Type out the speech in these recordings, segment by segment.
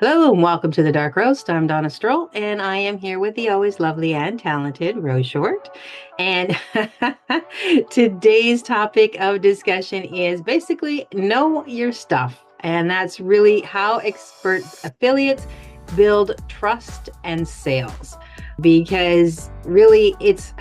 Hello and welcome to the Dark Roast. I'm Donna Stroll, and I am here with the always lovely and talented Rose Short. And today's topic of discussion is basically know your stuff. And that's really how expert affiliates build trust and sales. Because really it's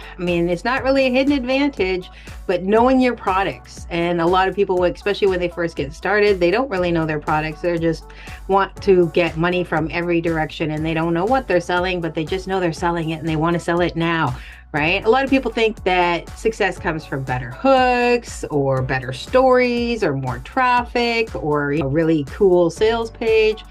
not really a hidden advantage, but knowing your products. And a lot of people, especially when they first get started, they don't really know their products. They just want to get money from every direction and they don't know what they're selling, but they just know they're selling it and they want to sell it now, right? A lot of people think that success comes from better hooks or better stories or more traffic or a really cool sales page.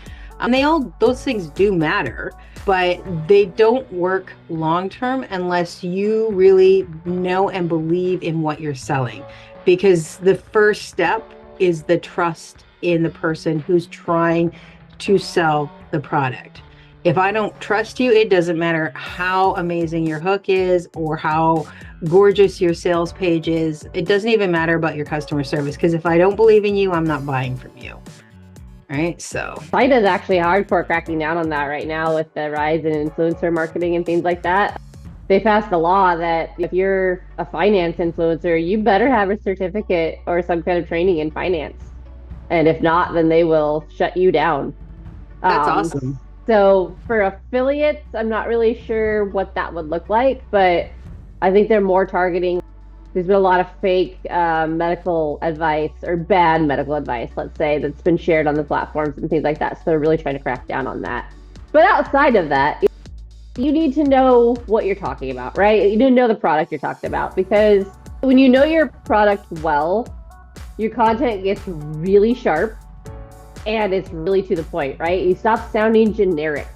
Those things do matter, but they don't work long-term unless you really know and believe in what you're selling. Because the first step is the trust in the person who's trying to sell the product. If I don't trust you, it doesn't matter how amazing your hook is or how gorgeous your sales page is. It doesn't even matter about your customer service, because if I don't believe in you, I'm not buying from you. Right, so Fight is actually hardcore cracking down on that right now with the rise in influencer marketing and things like that. They passed a law that if you're a finance influencer, you better have a certificate or some kind of training in finance. And if not, then they will shut you down. That's awesome. So for affiliates, I'm not really sure what that would look like, but I think they're more targeting. There's been a lot of fake medical advice or bad medical advice, let's say, that's been shared on the platforms and things like that. So they're really trying to crack down on that. But outside of that, you need to know what you're talking about, right? You need to know the product you're talking about, because when you know your product well, your content gets really sharp and it's really to the point, right? You stop sounding generic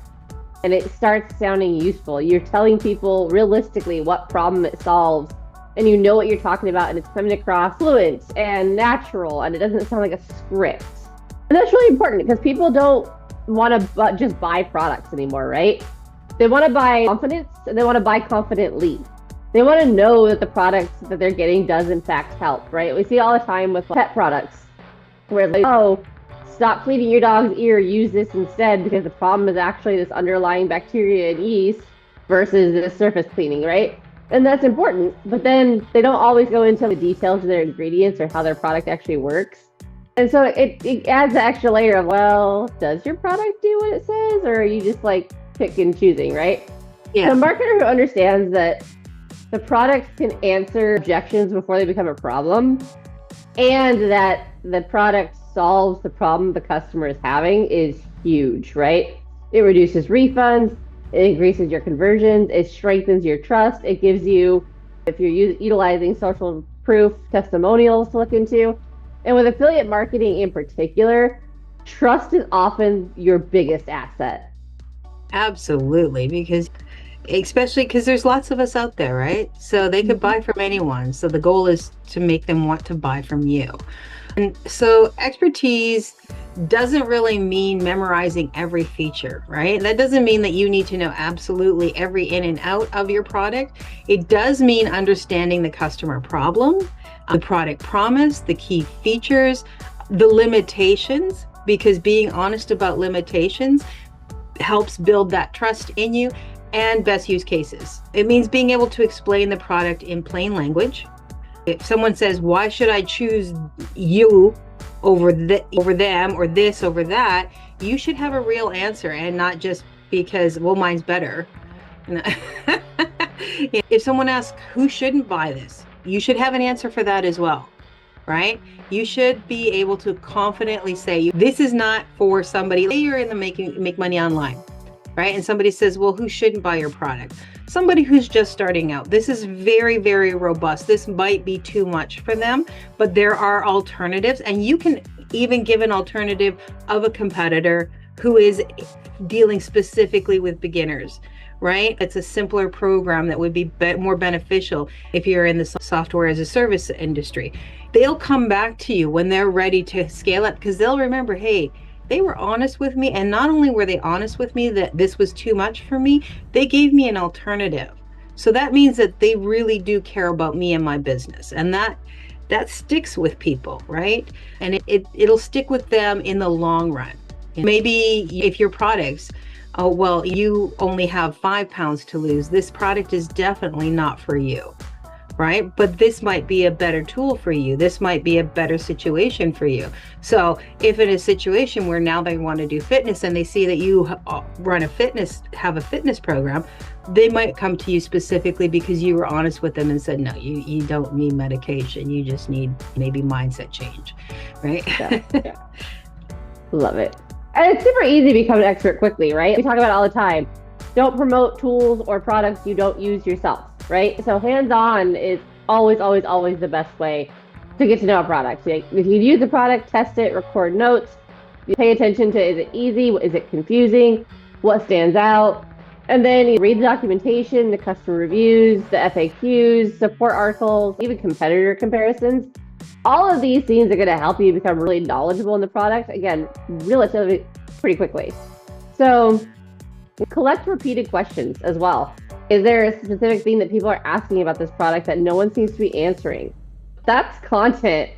and it starts sounding useful. You're telling people realistically what problem it solves, and you know what you're talking about, and it's coming across fluent and natural, and it doesn't sound like a script. And that's really important because people don't want to just buy products anymore, right? They want to buy confidence, and they want to buy confidently. They want to know that the product that they're getting does in fact help, right? We see all the time with pet products where it's like, oh, stop cleaning your dog's ear, use this instead, because the problem is actually this underlying bacteria and yeast versus this surface cleaning, right? And that's important, but then they don't always go into the details of their ingredients or how their product actually works. And so it adds an extra layer of, well, does your product do what it says, or are you just like pick and choosing, right? Yeah. So a marketer who understands that the product can answer objections before they become a problem, and that the product solves the problem the customer is having is huge, right? It reduces refunds. It increases your conversions. It strengthens your trust. It gives you, if you're utilizing social proof, testimonials to look into. And with affiliate marketing in particular, trust is often your biggest asset. Absolutely, especially because there's lots of us out there, right? So they could buy from anyone. So the goal is to make them want to buy from you. And so expertise doesn't really mean memorizing every feature, right? That doesn't mean that you need to know absolutely every in and out of your product. It does mean understanding the customer problem, the product promise, the key features, the limitations, because being honest about limitations helps build that trust in you, and best use cases. It means being able to explain the product in plain language. If someone says, why should I choose you over them, or this over that, you should have a real answer, and not just because, well, mine's better. If someone asks who shouldn't buy this, you should have an answer for that as well, right? You should be able to confidently say, this is not for somebody. Say you're in the make money online, right? And somebody says, well, who shouldn't buy your product? Somebody who's just starting out. This is very, very robust. This might be too much for them, but there are alternatives. And you can even give an alternative of a competitor who is dealing specifically with beginners, right? It's a simpler program that would be more beneficial if you're in the software as a service industry. They'll come back to you when they're ready to scale up, because they'll remember, hey, they were honest with me, and not only were they honest with me that this was too much for me, they gave me an alternative. So that means that they really do care about me and my business, and that sticks with people, right? And it'll stick with them in the long run. Maybe if your products, oh, well, you only have 5 pounds to lose, this product is definitely not for you, right? But this might be a better tool for you. This might be a better situation for you. So if in a situation where now they want to do fitness and they see that you have a fitness program, they might come to you specifically because you were honest with them and said, no, you don't need medication. You just need maybe mindset change, right? Yeah. Love it. And it's super easy to become an expert quickly, right? We talk about it all the time. Don't promote tools or products you don't use yourself, right? So hands-on is always, always, always the best way to get to know a product. If you use the product, test it, record notes, you pay attention to, is it easy? Is it confusing? What stands out? And then you read the documentation, the customer reviews, the FAQs, support articles, even competitor comparisons. All of these things are going to help you become really knowledgeable in the product. Again, relatively pretty quickly. So collect repeated questions as well. Is there a specific thing that people are asking about this product that no one seems to be answering? That's content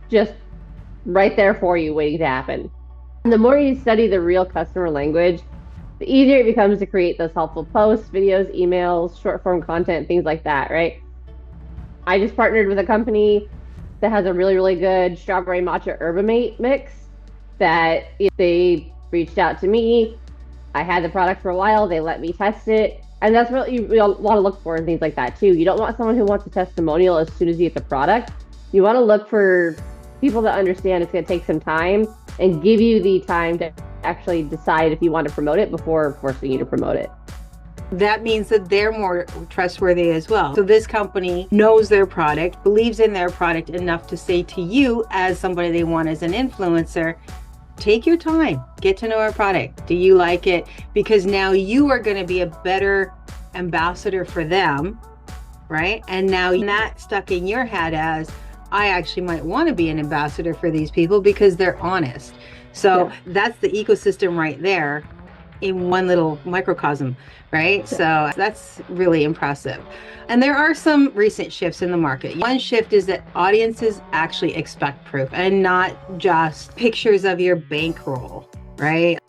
just right there for you waiting to happen. And the more you study the real customer language, the easier it becomes to create those helpful posts, videos, emails, short form content, things like that, right? I just partnered with a company that has a really, really good strawberry matcha 𝗬𝗓 mix that they reached out to me. I had the product for a while. They let me test it. And that's what you want to look for in things like that too. You don't want someone who wants a testimonial as soon as you get the product. You want to look for people that understand it's going to take some time and give you the time to actually decide if you want to promote it before forcing you to promote it. That means that they're more trustworthy as well. So this company knows their product, believes in their product enough to say to you as somebody they want as an influencer, take your time, get to know our product. Do you like it? Because now you are going to be a better ambassador for them, right? And now you're not stuck in your head as, I actually might want to be an ambassador for these people because they're honest. So that's the ecosystem right there in one little microcosm, right? So that's really impressive. And there are some recent shifts in the market. One shift is that audiences actually expect proof and not just pictures of your bankroll, right?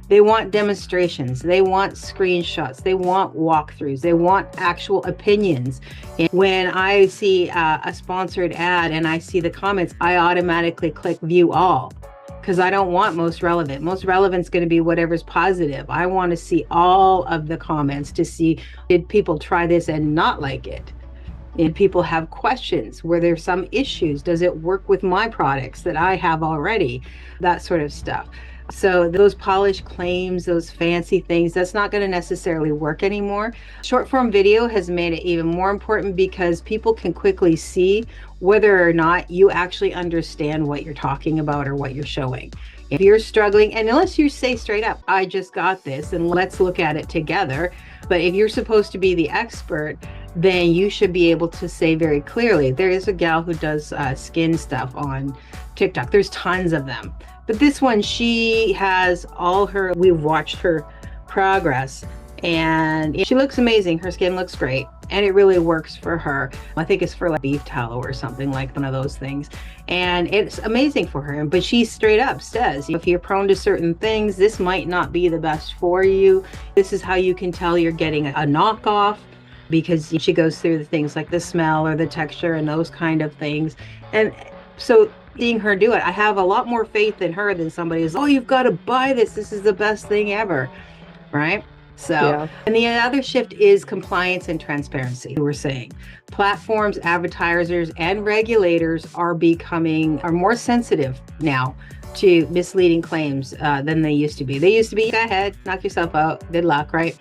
They want demonstrations, they want screenshots, they want walkthroughs, they want actual opinions. And when I see a sponsored ad and I see the comments, I automatically click view all because I don't want most relevant. Most relevant is going to be whatever's positive. I want to see all of the comments to see, did people try this and not like it? Did people have questions? Were there some issues? Does it work with my products that I have already? That sort of stuff. So those polished claims, those fancy things, that's not going to necessarily work anymore. Short form video has made it even more important because people can quickly see whether or not you actually understand what you're talking about or what you're showing. If you're struggling, and unless you say straight up, I just got this and let's look at it together. But if you're supposed to be the expert, then you should be able to say very clearly. There is a gal who does skin stuff on TikTok. There's tons of them. But this one, she has we've watched her progress and she looks amazing. Her skin looks great and it really works for her. I think it's for like beef tallow or something, like one of those things. And it's amazing for her. But she straight up says, if you're prone to certain things, this might not be the best for you. This is how you can tell you're getting a knockoff, because she goes through the things like the smell or the texture and those kind of things. And so seeing her do it, I have a lot more faith in her than somebody who's, oh, you've got to buy this. This is the best thing ever, right? So, and the other shift is compliance and transparency. We're saying platforms, advertisers, and regulators are more sensitive now to misleading claims than they used to be. They used to be, go ahead, knock yourself out, good luck, right?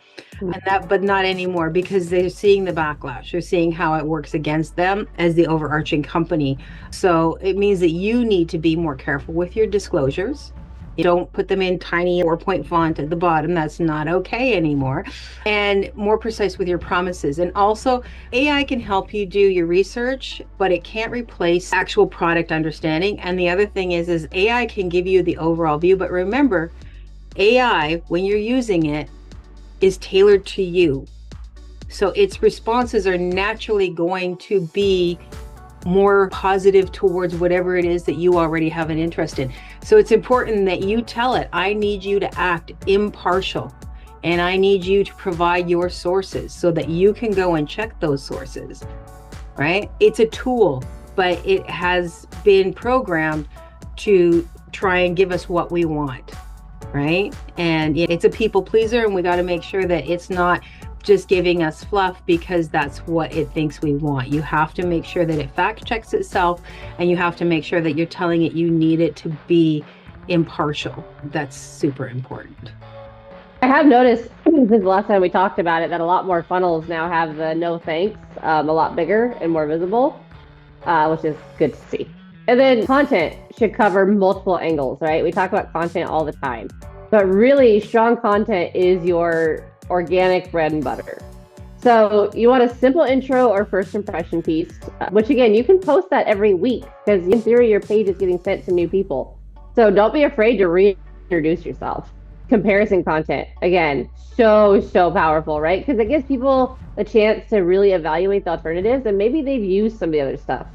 But not anymore, because they're seeing the backlash. They're seeing how it works against them as the overarching company. So it means that you need to be more careful with your disclosures. You don't put them in tiny 4-point font at the bottom. That's not okay anymore. And more precise with your promises. And also, AI can help you do your research, but it can't replace actual product understanding. And the other thing is AI can give you the overall view. But remember, AI, when you're using it, is tailored to you. So its responses are naturally going to be more positive towards whatever it is that you already have an interest in. So it's important that you tell it, I need you to act impartial, and I need you to provide your sources so that you can go and check those sources, right? It's a tool, but it has been programmed to try and give us what we want, right? And it's a people pleaser, and we got to make sure that it's not just giving us fluff because that's what it thinks we want. You have to make sure that it fact checks itself, and you have to make sure that you're telling it you need it to be impartial. That's super important. I have noticed since the last time we talked about it that a lot more funnels now have the no thanks a lot bigger and more visible, which is good to see. And then content should cover multiple angles, right? We talk about content all the time, but really strong content is your organic bread and butter. So you want a simple intro or first impression piece, which again, you can post that every week because in theory, your page is getting sent to new people. So don't be afraid to reintroduce yourself. Comparison content, again, so powerful, right? Because it gives people a chance to really evaluate the alternatives, and maybe they've used some of the other stuff,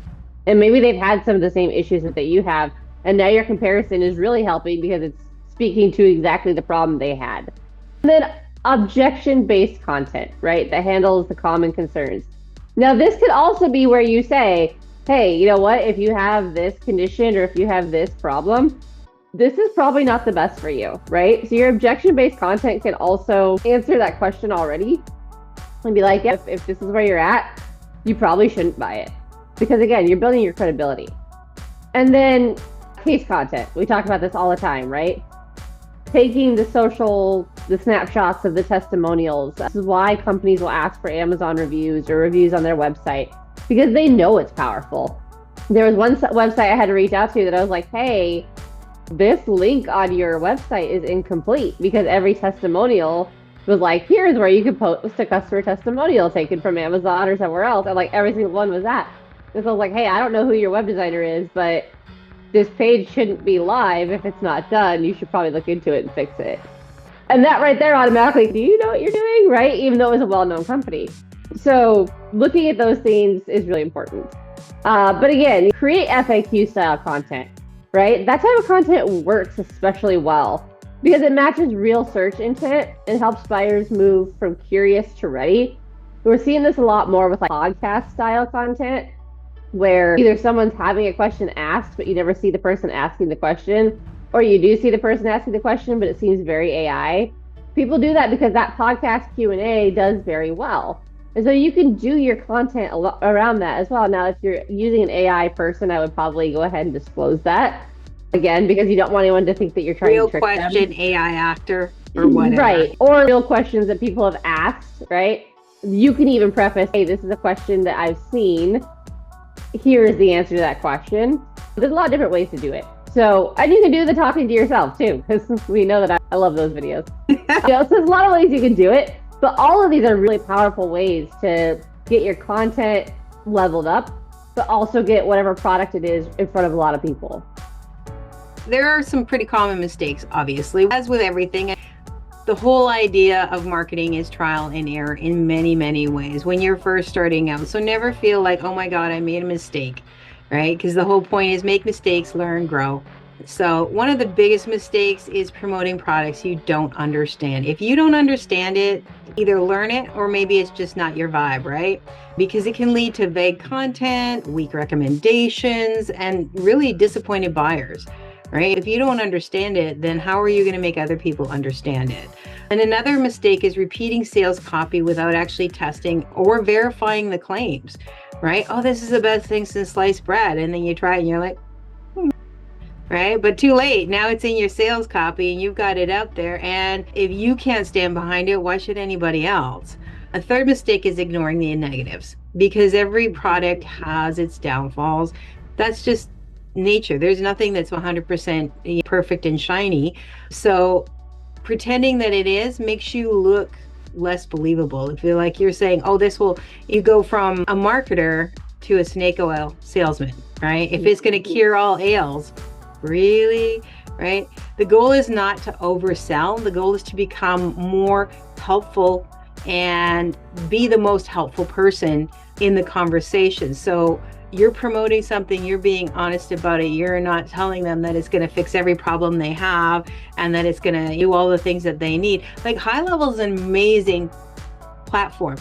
and maybe they've had some of the same issues that you have, and now your comparison is really helping because it's speaking to exactly the problem they had. And then objection-based content, right? That handles the common concerns. Now, this could also be where you say, hey, you know what? If you have this condition or if you have this problem, this is probably not the best for you, right? So your objection-based content can also answer that question already and be like, yeah, if this is where you're at, you probably shouldn't buy it. Because again, you're building your credibility. And then case content. We talk about this all the time, right? Taking the snapshots of the testimonials. This is why companies will ask for Amazon reviews or reviews on their website, because they know it's powerful. There was one website I had to reach out to that I was like, hey, this link on your website is incomplete, because every testimonial was like, here's where you can post a customer testimonial taken from Amazon or somewhere else. And like every single one was that. And so I was like, hey, I don't know who your web designer is, but this page shouldn't be live if it's not done. You should probably look into it and fix it. And that right there automatically, do you know what you're doing, right? Even though it was a well-known company. So looking at those things is really important. But again, create FAQ style content, right? That type of content works especially well because it matches real search intent and helps buyers move from curious to ready. We're seeing this a lot more with like podcast style content, where either someone's having a question asked, but you never see the person asking the question, or you do see the person asking the question, but it seems very AI. People do that because that podcast Q&A does very well. And so you can do your content around that as well. Now, if you're using an AI person, I would probably go ahead and disclose that. Again, because you don't want anyone to think that you're trying to trick them. Real question, AI actor, or whatever. Right, or real questions that people have asked, right? You can even preface, hey, this is a question that I've seen. Here is the answer to that question. There's a lot of different ways to do it. So, and you can do the talking to yourself too, because we know that I love those videos. So there's a lot of ways you can do it, but all of these are really powerful ways to get your content leveled up, but also get whatever product it is in front of a lot of people. There are some pretty common mistakes, obviously. As with everything, the whole idea of marketing is trial and error in many, many ways when you're first starting out. So never feel like, oh my God, I made a mistake, right? Because the whole point is make mistakes, learn, grow. So one of the biggest mistakes is promoting products you don't understand. If you don't understand it, either learn it or maybe it's just not your vibe, right? Because it can lead to vague content, weak recommendations, and really disappointed buyers. Right? If you don't understand it, then how are you going to make other people understand it? And another mistake is repeating sales copy without actually testing or verifying the claims, right? Oh, this is the best thing since sliced bread. And then you try it and you're like, right? But too late. Now it's in your sales copy and you've got it out there. And if you can't stand behind it, why should anybody else? A third mistake is ignoring the negatives, because every product has its downfalls. That's just nature. There's nothing that's 100% perfect and shiny. So pretending that it is makes you look less believable. If you're like, you're saying, oh, you go from a marketer to a snake oil salesman, right? If it's going to cure all ails, really, right? The goal is not to oversell. The goal is to become more helpful and be the most helpful person in the conversation. So you're promoting something, you're being honest about it. You're not telling them that it's going to fix every problem they have and that it's going to do all the things that they need. Like, High Level is an amazing platform,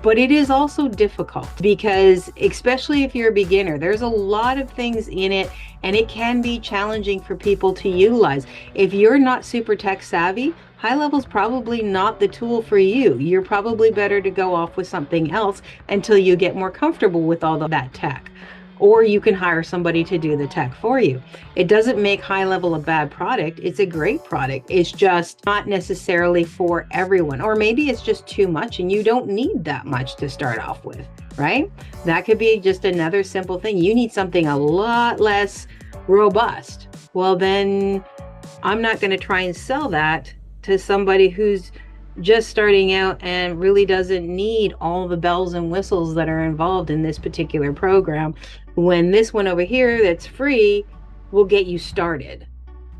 but it is also difficult because, especially if you're a beginner, there's a lot of things in it and it can be challenging for people to utilize. If you're not super tech savvy, High Level is probably not the tool for you. You're probably better to go off with something else until you get more comfortable with all of that tech. Or you can hire somebody to do the tech for you. It doesn't make High Level a bad product. It's a great product. It's just not necessarily for everyone. Or maybe it's just too much and you don't need that much to start off with, right? That could be just another simple thing. You need something a lot less robust. Well, then I'm not going to try and sell that to somebody who's just starting out and really doesn't need all the bells and whistles that are involved in this particular program, when this one over here that's free will get you started.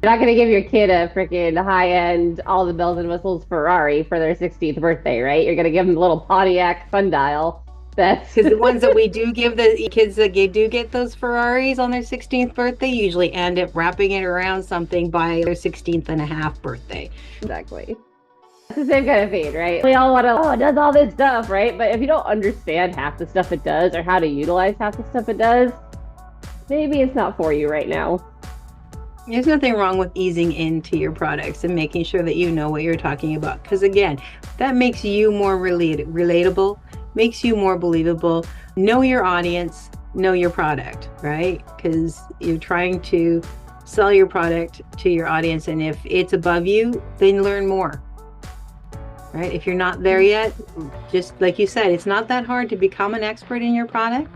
You're not going to give your kid a freaking high-end, all the bells and whistles Ferrari for their 16th birthday, right? You're going to give them a little Pontiac sundial. That's because the ones that we do give the kids that do get those Ferraris on their 16th birthday usually end up wrapping it around something by their 16th and a half birthday. Exactly. It's the same kind of thing, right? We all want to, oh, it does all this stuff, right? But if you don't understand half the stuff it does or how to utilize half the stuff it does, maybe it's not for you right now. There's nothing wrong with easing into your products and making sure that you know what you're talking about. Because again, that makes you more relatable, makes you more believable. Know your audience, know your product, right? Because you're trying to sell your product to your audience. And if it's above you, then learn more. Right? If you're not there yet, just like you said, it's not that hard to become an expert in your product,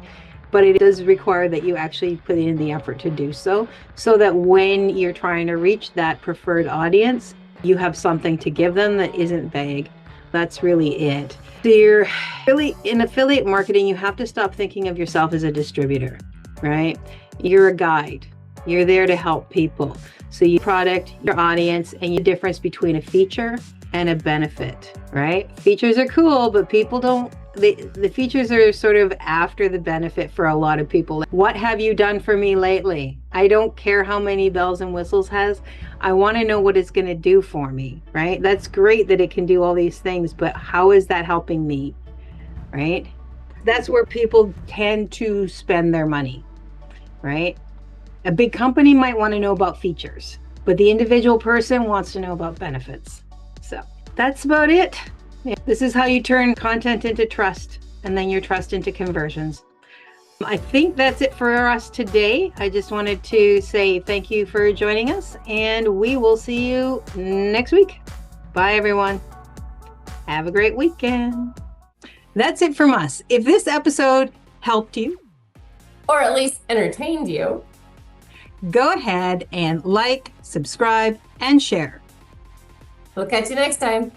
but it does require that you actually put in the effort to do so, so that when you're trying to reach that preferred audience, you have something to give them that isn't vague. That's really it. So you're really in affiliate marketing, you have to stop thinking of yourself as a distributor, right? You're a guide. You're there to help people. So your product, your audience, and your difference between a feature and a benefit, right? Features are cool, but people don't, the features are sort of after the benefit for a lot of people. What have you done for me lately? I don't care how many bells and whistles has. I want to know what it's going to do for me, right? That's great that it can do all these things, but how is that helping me, right? That's where people tend to spend their money, right? A big company might want to know about features, but the individual person wants to know about benefits. So that's about it. Yeah, this is how you turn content into trust, and then your trust into conversions. I think that's it for us today. I just wanted to say thank you for joining us, and we will see you next week. Bye, everyone. Have a great weekend. That's it from us. If this episode helped you, or at least entertained you, go ahead and like, subscribe, and share. We'll catch you next time.